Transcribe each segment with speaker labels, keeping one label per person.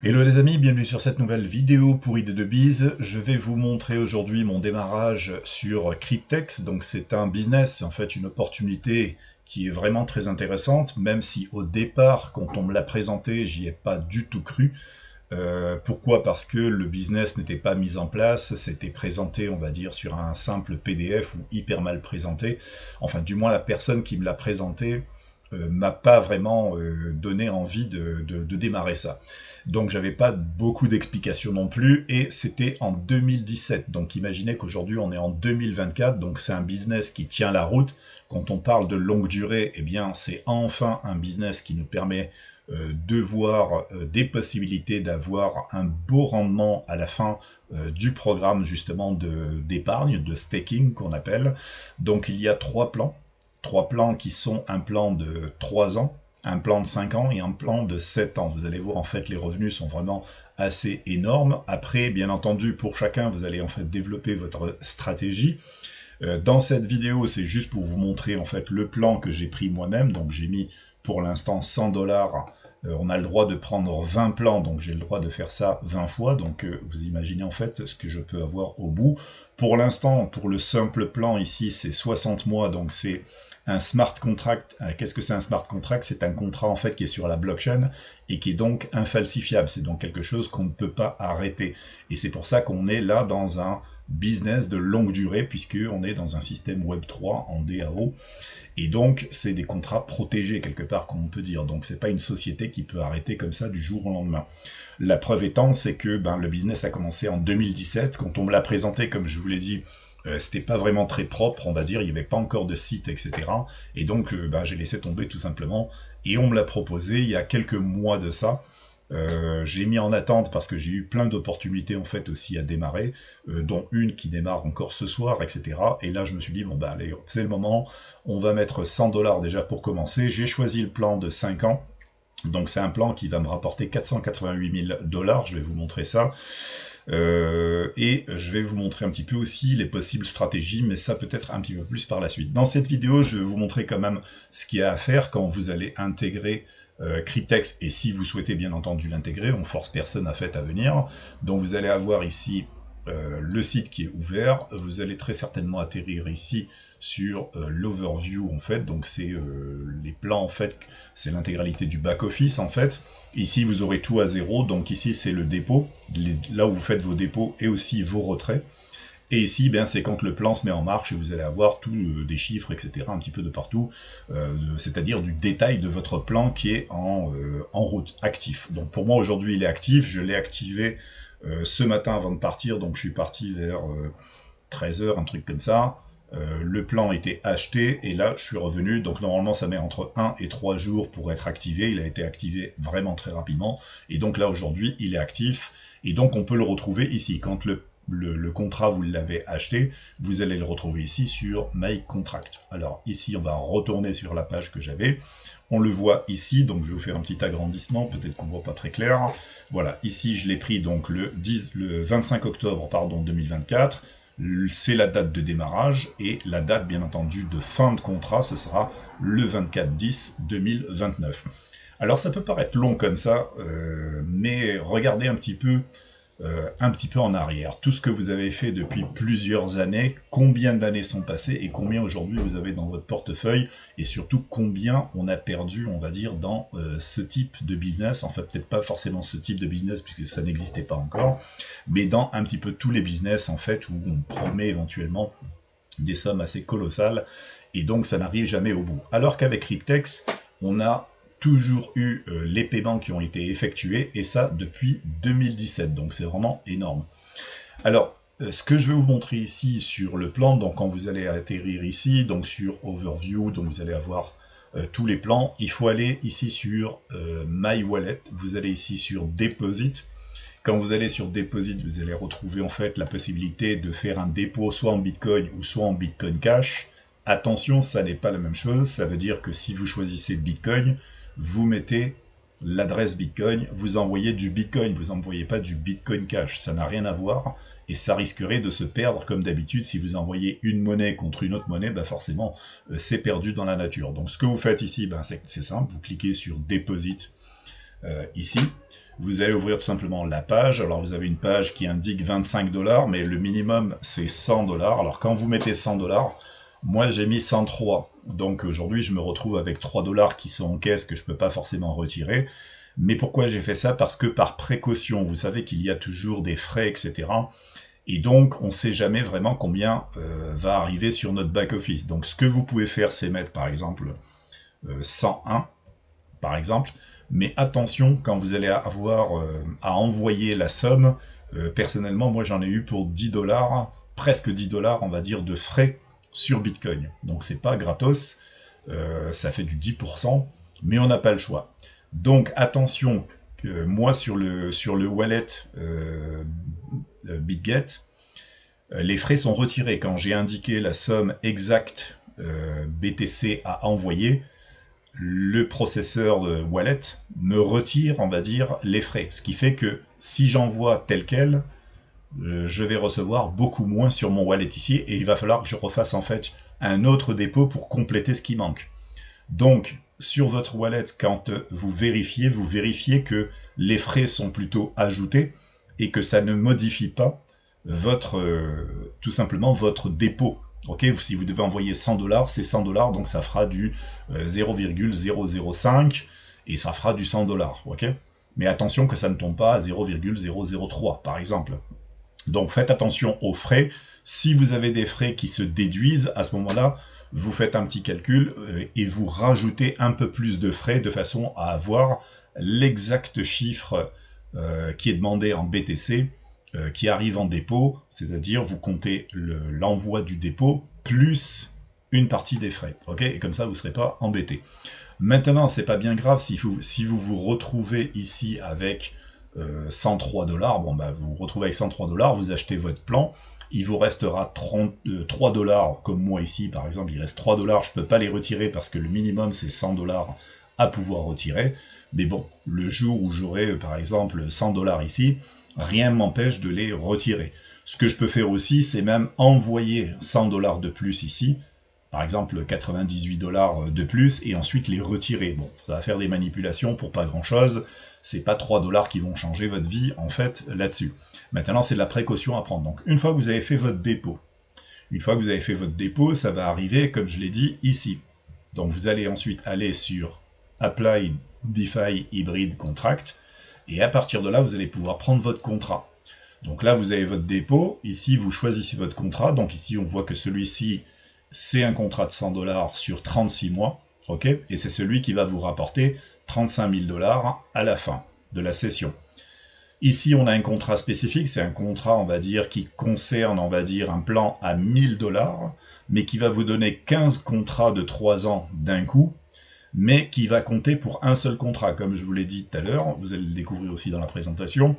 Speaker 1: Hello les amis, bienvenue sur cette nouvelle vidéo pour Idée de Biz. Je vais vous montrer aujourd'hui mon démarrage sur Cryptex. Donc c'est un business, en fait une opportunité qui est vraiment très intéressante, même si au départ, quand on me l'a présenté, j'y ai pas du tout cru. Pourquoi? Parce que le business n'était pas mis en place, c'était présenté, on va dire, sur un simple PDF ou hyper mal présenté. Enfin, du moins la personne qui me l'a présenté m'a pas vraiment donné envie de démarrer ça. Donc j'avais pas beaucoup d'explications non plus, et c'était en 2017. Donc imaginez qu'aujourd'hui on est en 2024, donc c'est un business qui tient la route. Quand on parle de longue durée, eh bien c'est enfin un business qui nous permet de voir des possibilités d'avoir un beau rendement à la fin du programme justement d'épargne, de staking qu'on appelle. Donc il y a trois plans qui sont un plan de 3 ans, un plan de 5 ans et un plan de 7 ans. Vous allez voir, en fait, les revenus sont vraiment assez énormes. Après, bien entendu, pour chacun, vous allez en fait développer votre stratégie. Dans cette vidéo, c'est juste pour vous montrer en fait le plan que j'ai pris moi-même. Donc j'ai mis pour l'instant 100 $. On a le droit de prendre 20 plans, donc j'ai le droit de faire ça 20 fois. Donc vous imaginez en fait ce que je peux avoir au bout. Pour l'instant, pour le simple plan ici, c'est 60 mois, donc c'est un smart contract. Qu'est-ce que c'est un smart contract? C'est un contrat en fait qui est sur la blockchain et qui est donc infalsifiable. C'est donc quelque chose qu'on ne peut pas arrêter. Et c'est pour ça qu'on est là dans un business de longue durée, puisqu'on est dans un système Web3 en DAO, et donc c'est des contrats protégés quelque part, comme on peut dire. Donc c'est pas une société qui peut arrêter comme ça du jour au lendemain. La preuve étant, c'est que le business a commencé en 2017. Quand on me l'a présenté, comme je vous l'ai dit, c'était pas vraiment très propre, on va dire, il n'y avait pas encore de site, etc. Et donc j'ai laissé tomber tout simplement, et on me l'a proposé il y a quelques mois de ça. J'ai mis en attente parce que j'ai eu plein d'opportunités en fait aussi à démarrer, dont une qui démarre encore ce soir, etc. Et là je me suis dit, bon bah allez, c'est le moment, on va mettre 100 $ déjà pour commencer. J'ai choisi le plan de 5 ans, donc c'est un plan qui va me rapporter 488 000 $, je vais vous montrer ça. Et je vais vous montrer un petit peu aussi les possibles stratégies, mais ça peut-être un petit peu plus par la suite. Dans cette vidéo, je vais vous montrer quand même ce qu'il y a à faire quand vous allez intégrer Cryptex, et si vous souhaitez bien entendu l'intégrer, on force personne à fait à venir. Donc vous allez avoir ici le site qui est ouvert, vous allez très certainement atterrir ici sur l'overview en fait, donc c'est les plans en fait, c'est l'intégralité du back-office en fait. Ici vous aurez tout à zéro, donc ici c'est le dépôt, là où vous faites vos dépôts et aussi vos retraits. Et ici, c'est quand le plan se met en marche et vous allez avoir tous des chiffres, etc., un petit peu de partout, c'est-à-dire du détail de votre plan qui est en route, actif. Donc pour moi, aujourd'hui, il est actif. Je l'ai activé ce matin avant de partir, donc je suis parti vers 13 heures, un truc comme ça. Le plan était acheté et là je suis revenu, donc normalement ça met entre 1 et 3 jours pour être activé. Il a été activé vraiment très rapidement, et donc là aujourd'hui il est actif, et donc on peut le retrouver ici. Quand le contrat vous l'avez acheté, vous allez le retrouver ici sur My Contract. Alors ici on va retourner sur la page que j'avais, on le voit ici, donc je vais vous faire un petit agrandissement, peut-être qu'on voit pas très clair. Voilà, ici je l'ai pris donc le 25 octobre pardon, 2024, c'est la date de démarrage, et la date bien entendu de fin de contrat, ce sera le 24/10/2029. Alors ça peut paraître long comme ça, mais regardez un petit peu en arrière. Tout ce que vous avez fait depuis plusieurs années, combien d'années sont passées et combien aujourd'hui vous avez dans votre portefeuille, et surtout combien on a perdu, on va dire, dans ce type de business. En fait, peut-être pas forcément ce type de business puisque ça n'existait pas encore, mais dans un petit peu tous les business en fait où on promet éventuellement des sommes assez colossales, et donc ça n'arrive jamais au bout. Alors qu'avec Cryptex, on a toujours eu les paiements qui ont été effectués, et ça depuis 2017, donc c'est vraiment énorme. Alors, ce que je vais vous montrer ici sur le plan, donc quand vous allez atterrir ici, donc sur Overview, donc vous allez avoir tous les plans, il faut aller ici sur My Wallet, vous allez ici sur Deposit. Quand vous allez sur Deposit, vous allez retrouver en fait la possibilité de faire un dépôt soit en Bitcoin ou soit en Bitcoin Cash. Attention, ça n'est pas la même chose. Ça veut dire que si vous choisissez Bitcoin, vous mettez l'adresse Bitcoin, vous envoyez du Bitcoin, vous n'envoyez pas du Bitcoin Cash. Ça n'a rien à voir, et ça risquerait de se perdre comme d'habitude. Si vous envoyez une monnaie contre une autre monnaie, forcément, c'est perdu dans la nature. Donc ce que vous faites ici, c'est simple. Vous cliquez sur Deposit ici. Vous allez ouvrir tout simplement la page. Alors vous avez une page qui indique 25 $, mais le minimum c'est 100 $. Alors quand vous mettez 100 $, moi j'ai mis 103. Donc aujourd'hui je me retrouve avec 3 $ qui sont en caisse que je ne peux pas forcément retirer. Mais pourquoi j'ai fait ça? Parce que par précaution, vous savez qu'il y a toujours des frais, etc. Et donc, on ne sait jamais vraiment combien va arriver sur notre back-office. Donc, ce que vous pouvez faire, c'est mettre, par exemple, 101, par exemple. Mais attention, quand vous allez avoir à envoyer la somme, personnellement, moi, j'en ai eu pour 10 $, presque 10 $, on va dire, de frais sur Bitcoin. Donc, c'est pas gratos, ça fait du 10%, mais on n'a pas le choix. Donc, attention, moi, sur le wallet BitGet, les frais sont retirés. Quand j'ai indiqué la somme exacte BTC à envoyer, le processeur de wallet me retire, on va dire, les frais. Ce qui fait que si j'envoie tel quel, je vais recevoir beaucoup moins sur mon wallet ici, et il va falloir que je refasse en fait un autre dépôt pour compléter ce qui manque. Donc, sur votre wallet, quand vous vérifiez que les frais sont plutôt ajoutés et que ça ne modifie pas tout simplement votre dépôt. Ok, si vous devez envoyer 100 $, c'est 100 $, donc ça fera du 0,005 et ça fera du 100 $. Ok, mais attention que ça ne tombe pas à 0,003 par exemple. Donc faites attention aux frais. Si vous avez des frais qui se déduisent, à ce moment-là, vous faites un petit calcul et vous rajoutez un peu plus de frais de façon à avoir l'exact chiffre qui est demandé en BTC qui arrive en dépôt, c'est-à-dire vous comptez l'envoi du dépôt plus une partie des frais, ok? Et comme ça, vous ne serez pas embêté. Maintenant, c'est pas bien grave si vous vous retrouvez ici avec 103 $, bon bah vous vous retrouvez avec 103 $, vous achetez votre plan, il vous restera 3 $, comme moi ici par exemple, il reste 3 $, je peux pas les retirer parce que le minimum c'est 100 $ à pouvoir retirer, mais bon, le jour où j'aurai par exemple 100 $ ici, rien ne m'empêche de les retirer. Ce que je peux faire aussi, c'est même envoyer 100 $ de plus ici, par exemple 98 $ de plus, et ensuite les retirer. Bon, ça va faire des manipulations pour pas grand-chose, c'est pas 3 $ qui vont changer votre vie, en fait, là-dessus. Maintenant, c'est de la précaution à prendre. Donc, une fois que vous avez fait votre dépôt, ça va arriver, comme je l'ai dit, ici. Donc, vous allez ensuite aller sur Apply DeFi Hybrid Contract, et à partir de là, vous allez pouvoir prendre votre contrat. Donc là, vous avez votre dépôt. Ici, vous choisissez votre contrat. Donc ici, on voit que celui-ci, c'est un contrat de 100 $ sur 36 mois. Ok, et c'est celui qui va vous rapporter 35 000 $ à la fin de la session. Ici, on a un contrat spécifique. C'est un contrat, on va dire, qui concerne, on va dire, un plan à 1000 $, mais qui va vous donner 15 contrats de 3 ans d'un coup, mais qui va compter pour un seul contrat. Comme je vous l'ai dit tout à l'heure, vous allez le découvrir aussi dans la présentation,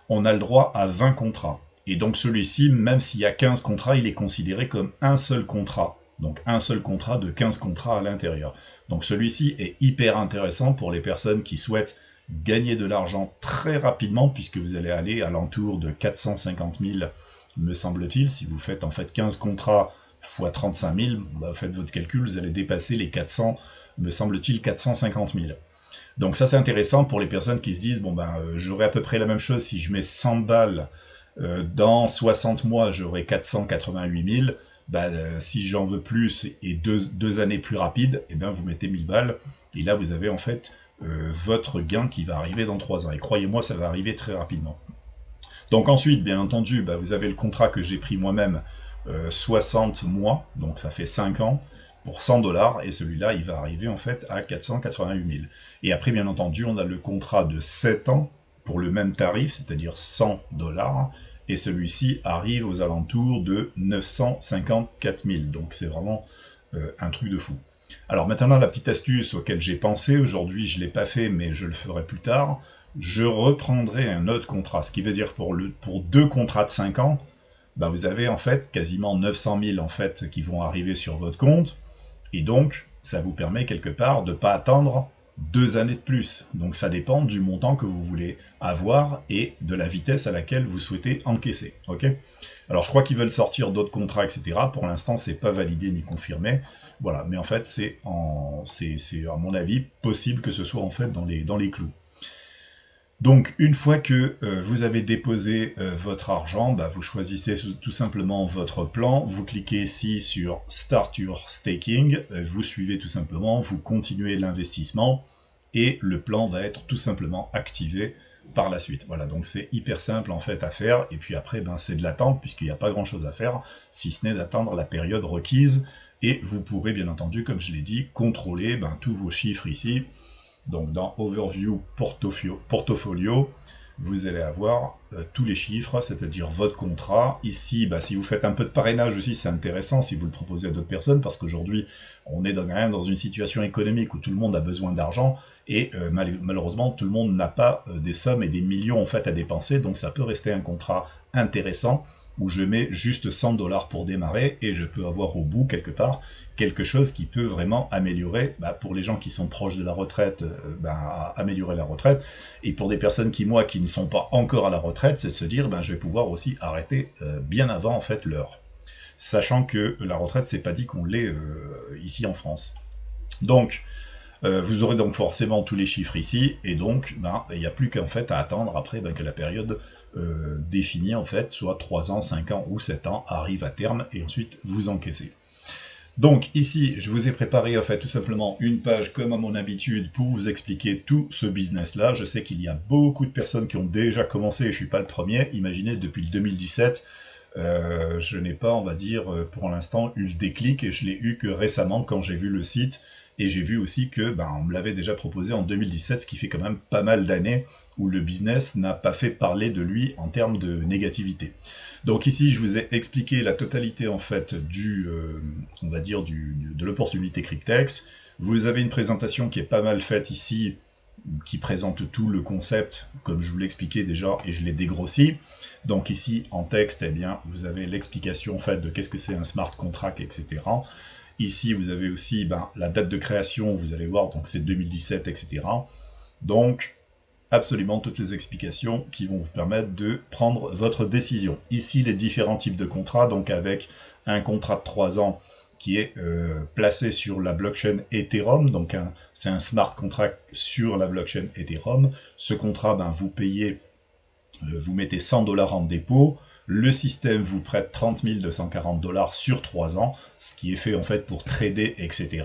Speaker 1: on a le droit à 20 contrats. Et donc celui-ci, même s'il y a 15 contrats, il est considéré comme un seul contrat. Donc un seul contrat de 15 contrats à l'intérieur. Donc celui-ci est hyper intéressant pour les personnes qui souhaitent gagner de l'argent très rapidement, puisque vous allez aller à l'entour de 450 000, me semble-t-il. Si vous faites en fait 15 contrats fois 35 000, bah faites votre calcul, vous allez dépasser les 400, me semble-t-il, 450 000. Donc ça c'est intéressant pour les personnes qui se disent, bon ben j'aurai à peu près la même chose si je mets 100 balles, dans 60 mois j'aurai 488 000, si j'en veux plus et deux années plus rapides, et ben vous mettez 1000 balles, et là vous avez en fait votre gain qui va arriver dans 3 ans, et croyez-moi ça va arriver très rapidement. Donc ensuite, bien entendu, vous avez le contrat que j'ai pris moi-même, 60 mois, donc ça fait 5 ans, pour 100 $, et celui-là, il va arriver en fait à 488 000. Et après, bien entendu, on a le contrat de 7 ans, pour le même tarif, c'est-à-dire 100 $, et celui-ci arrive aux alentours de 954 000, donc c'est vraiment un truc de fou. Alors maintenant, la petite astuce auquel j'ai pensé, aujourd'hui je ne l'ai pas fait, mais je le ferai plus tard, je reprendrai un autre contrat, ce qui veut dire pour 2 contrats de 5 ans, vous avez en fait quasiment 900 000 en fait qui vont arriver sur votre compte, et donc ça vous permet quelque part de ne pas attendre 2 années de plus. Donc ça dépend du montant que vous voulez avoir et de la vitesse à laquelle vous souhaitez encaisser. Ok ? Alors je crois qu'ils veulent sortir d'autres contrats, etc. Pour l'instant, c'est pas validé ni confirmé. Voilà, mais en fait, c'est à mon avis possible que ce soit en fait dans les clous. Donc, une fois que vous avez déposé votre argent, bah, vous choisissez tout simplement votre plan, vous cliquez ici sur Start Your Staking, vous suivez tout simplement, vous continuez l'investissement, et le plan va être tout simplement activé par la suite. Voilà, donc c'est hyper simple en fait à faire, et puis après, ben, c'est de l'attente, puisqu'il n'y a pas grand-chose à faire, si ce n'est d'attendre la période requise, et vous pourrez bien entendu, comme je l'ai dit, contrôler ben, tous vos chiffres ici. Donc dans Overview Portfolio, vous allez avoir tous les chiffres, c'est-à-dire votre contrat. Ici, bah, si vous faites un peu de parrainage aussi, c'est intéressant si vous le proposez à d'autres personnes, parce qu'aujourd'hui, on est quand même dans une situation économique où tout le monde a besoin d'argent, et malheureusement, tout le monde n'a pas des sommes et des millions en fait à dépenser, donc ça peut rester un contrat intéressant, où je mets juste 100 $ pour démarrer, et je peux avoir au bout, quelque part, quelque chose qui peut vraiment améliorer, bah, pour les gens qui sont proches de la retraite, bah, améliorer la retraite, et pour des personnes qui, moi, qui ne sont pas encore à la retraite, c'est de se dire, bah, je vais pouvoir aussi arrêter bien avant, en fait, l'heure. Sachant que la retraite, c'est pas dit qu'on l'ait ici en France. Donc, vous aurez donc forcément tous les chiffres ici, et donc ben, il n'y a plus qu'en fait à attendre après ben, que la période définie, en fait, soit 3 ans, 5 ans ou 7 ans, arrive à terme, et ensuite vous encaissez. Donc ici, je vous ai préparé en fait tout simplement une page comme à mon habitude pour vous expliquer tout ce business-là. Je sais qu'il y a beaucoup de personnes qui ont déjà commencé, et je ne suis pas le premier. Imaginez, depuis le 2017, je n'ai pas, on va dire, pour l'instant, eu le déclic, et je l'ai eu que récemment quand j'ai vu le site, et j'ai vu aussi que ben, on me l'avait déjà proposé en 2017, ce qui fait quand même pas mal d'années où le business n'a pas fait parler de lui en termes de négativité. Donc ici, je vous ai expliqué la totalité en fait on va dire de l'opportunité Cryptex. Vous avez une présentation qui est pas mal faite ici, qui présente tout le concept, comme je vous l'ai expliqué déjà, et je l'ai dégrossi. Donc ici, en texte, eh bien, vous avez l'explication en fait de qu'est-ce que c'est un smart contract, etc. Ici, vous avez aussi ben, la date de création, vous allez voir, donc c'est 2017, etc. Donc, absolument toutes les explications qui vont vous permettre de prendre votre décision. Ici, les différents types de contrats, donc avec un contrat de 3 ans qui est placé sur la blockchain Ethereum, donc c'est un smart contract sur la blockchain Ethereum. Ce contrat, ben, vous payez, vous mettez 100 $ en dépôt, le système vous prête 30 240 $ sur 3 ans, ce qui est fait en fait pour trader, etc.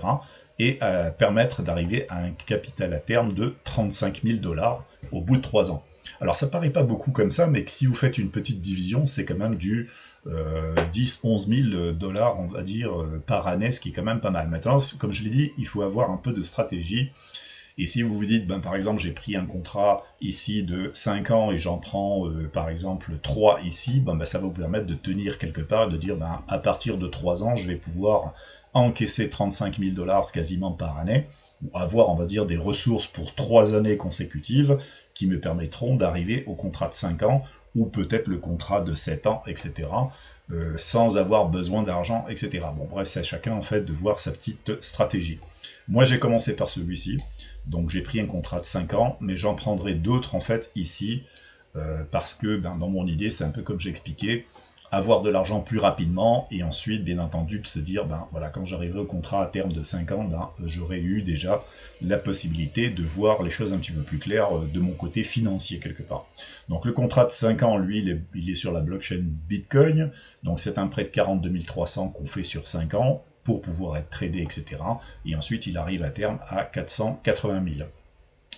Speaker 1: Et permettre d'arriver à un capital à terme de 35 000 $ au bout de 3 ans. Alors ça paraît pas beaucoup comme ça, mais si vous faites une petite division, c'est quand même du 10-11 000 $, on va dire, par année, ce qui est quand même pas mal. Maintenant, comme je l'ai dit, il faut avoir un peu de stratégie. Et si vous vous dites, ben, par exemple, j'ai pris un contrat ici de 5 ans et j'en prends, par exemple, 3 ici, ben, ça va vous permettre de tenir quelque part, de dire, ben, à partir de 3 ans, je vais pouvoir encaisser 35 000 $ quasiment par année, ou avoir, on va dire, des ressources pour 3 années consécutives qui me permettront d'arriver au contrat de 5 ans, ou peut-être le contrat de 7 ans, etc., sans avoir besoin d'argent, etc. Bon, bref, c'est à chacun, en fait, de voir sa petite stratégie. Moi, j'ai commencé par celui-ci. Donc j'ai pris un contrat de 5 ans, mais j'en prendrai d'autres en fait ici, parce que ben, dans mon idée, c'est un peu comme j'ai expliqué, avoir de l'argent plus rapidement, et ensuite, bien entendu, de se dire, ben voilà, quand j'arriverai au contrat à terme de 5 ans, ben, j'aurai eu déjà la possibilité de voir les choses un petit peu plus claires de mon côté financier quelque part. Donc le contrat de 5 ans, lui, il est sur la blockchain Bitcoin, donc c'est un prêt de 42 300 qu'on fait sur 5 ans, pour pouvoir être tradé, etc. Et ensuite, il arrive à terme à 480 000.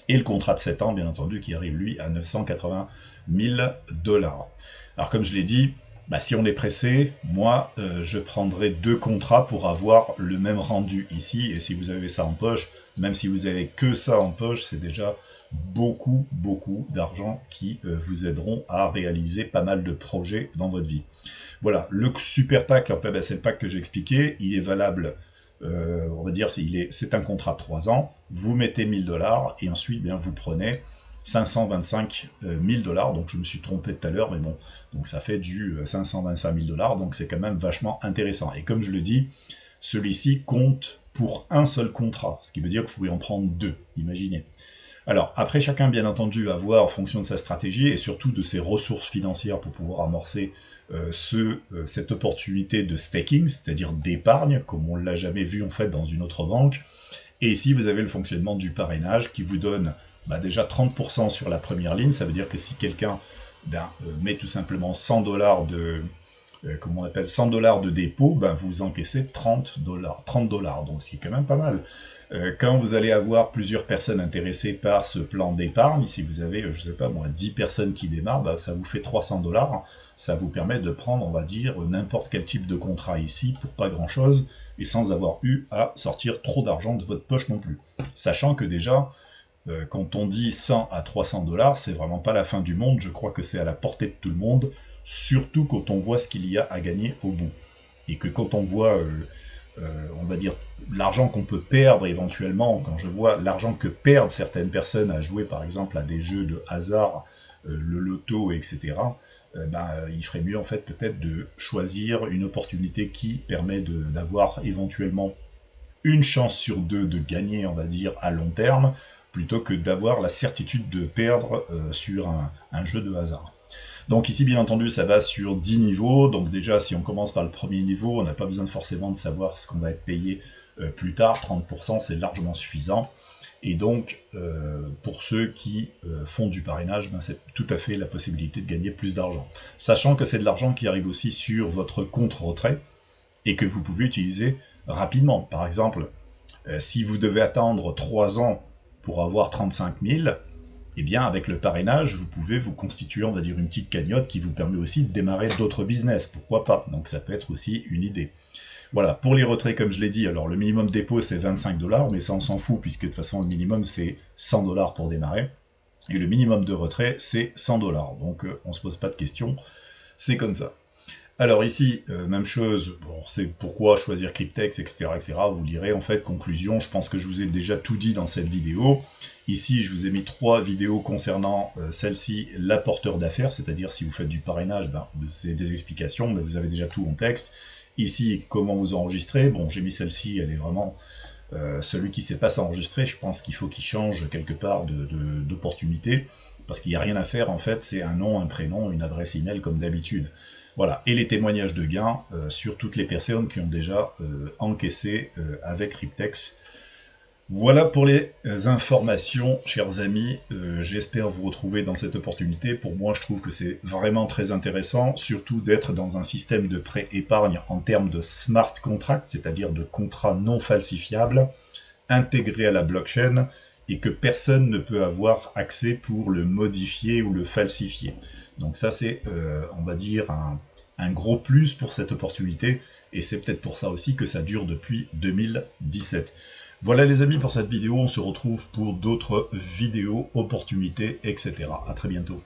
Speaker 1: Et le contrat de 7 ans, bien entendu, qui arrive, lui, à 980 000 $. Alors, comme je l'ai dit, bah, si on est pressé, moi, je prendrai 2 contrats pour avoir le même rendu ici. Et si vous avez ça en poche, même si vous avez que ça en poche, c'est déjà beaucoup, beaucoup d'argent qui vous aideront à réaliser pas mal de projets dans votre vie. Voilà, le super pack, en fait, ben, c'est le pack que j'ai expliqué, il est valable, on va dire, c'est un contrat de 3 ans, vous mettez 1000 $, et ensuite, bien, vous prenez 525 000 $, donc je me suis trompé tout à l'heure, mais bon, donc ça fait du 525 000 $, donc c'est quand même vachement intéressant. Et comme je le dis, celui-ci compte pour un seul contrat, ce qui veut dire que vous pouvez en prendre 2, imaginez. Alors, après, chacun, bien entendu, va voir en fonction de sa stratégie et surtout de ses ressources financières pour pouvoir amorcer cette opportunité de staking, c'est-à-dire d'épargne, comme on ne l'a jamais vu en fait dans une autre banque. Et ici, vous avez le fonctionnement du parrainage qui vous donne Bah déjà 30% sur la première ligne, ça veut dire que si quelqu'un met tout simplement 100 dollars de, comment on appelle, 100 dollars de dépôt, ben vous encaissez 30 dollars, donc ce qui est quand même pas mal. Quand vous allez avoir plusieurs personnes intéressées par ce plan d'épargne, si vous avez, je sais pas moi, 10 personnes qui démarrent, ben ça vous fait 300 dollars, ça vous permet de prendre, on va dire, n'importe quel type de contrat ici pour pas grand chose, et sans avoir eu à sortir trop d'argent de votre poche non plus. Sachant que déjà, quand on dit 100 à 300 dollars, c'est vraiment pas la fin du monde, je crois que c'est à la portée de tout le monde, surtout quand on voit ce qu'il y a à gagner au bout. Et que quand on voit, on va dire, l'argent qu'on peut perdre éventuellement, quand je vois l'argent que perdent certaines personnes à jouer par exemple à des jeux de hasard, le loto, etc., il ferait mieux en fait peut-être de choisir une opportunité qui permet d'avoir éventuellement une chance sur deux de gagner, on va dire, à long terme, plutôt que d'avoir la certitude de perdre sur un jeu de hasard. Donc ici, bien entendu, ça va sur 10 niveaux. Donc déjà, si on commence par le premier niveau, on n'a pas besoin forcément de savoir ce qu'on va être payé plus tard. 30%, c'est largement suffisant. Et donc, pour ceux qui font du parrainage, c'est tout à fait la possibilité de gagner plus d'argent. Sachant que c'est de l'argent qui arrive aussi sur votre compte retrait et que vous pouvez utiliser rapidement. Par exemple, si vous devez attendre 3 ans pour avoir 35 000, eh bien, avec le parrainage, vous pouvez vous constituer, on va dire, une petite cagnotte qui vous permet aussi de démarrer d'autres business, pourquoi pas. Donc ça peut être aussi une idée. Voilà, pour les retraits, comme je l'ai dit, alors le minimum dépôt c'est 25 dollars, mais ça on s'en fout, puisque de toute façon le minimum c'est 100 dollars pour démarrer, et le minimum de retrait c'est 100 dollars. Donc on se pose pas de questions, c'est comme ça. Alors ici, même chose, bon, c'est pourquoi choisir Cryptex, etc., etc. Vous lirez, en fait, conclusion, je pense que je vous ai déjà tout dit dans cette vidéo. Ici, je vous ai mis 3 vidéos concernant celle-ci, l'apporteur d'affaires, c'est-à-dire si vous faites du parrainage, vous avez des explications, mais vous avez déjà tout en texte. Ici, comment vous enregistrer, bon, j'ai mis celle-ci, elle est vraiment... celui qui ne sait pas s'enregistrer, je pense qu'il faut qu'il change quelque part d'opportunité, parce qu'il n'y a rien à faire, en fait, c'est un nom, un prénom, une adresse email comme d'habitude. Voilà, et les témoignages de gains sur toutes les personnes qui ont déjà encaissé avec Cryptex. Voilà pour les informations, chers amis. J'espère vous retrouver dans cette opportunité. Pour moi, je trouve que c'est vraiment très intéressant, surtout d'être dans un système de prêt-épargne en termes de smart contract, c'est-à-dire de contrats non falsifiables, intégrés à la blockchain, et que personne ne peut avoir accès pour le modifier ou le falsifier. Donc ça, c'est, on va dire, un gros plus pour cette opportunité, et c'est peut-être pour ça aussi que ça dure depuis 2017. Voilà les amis pour cette vidéo, on se retrouve pour d'autres vidéos, opportunités, etc. À très bientôt.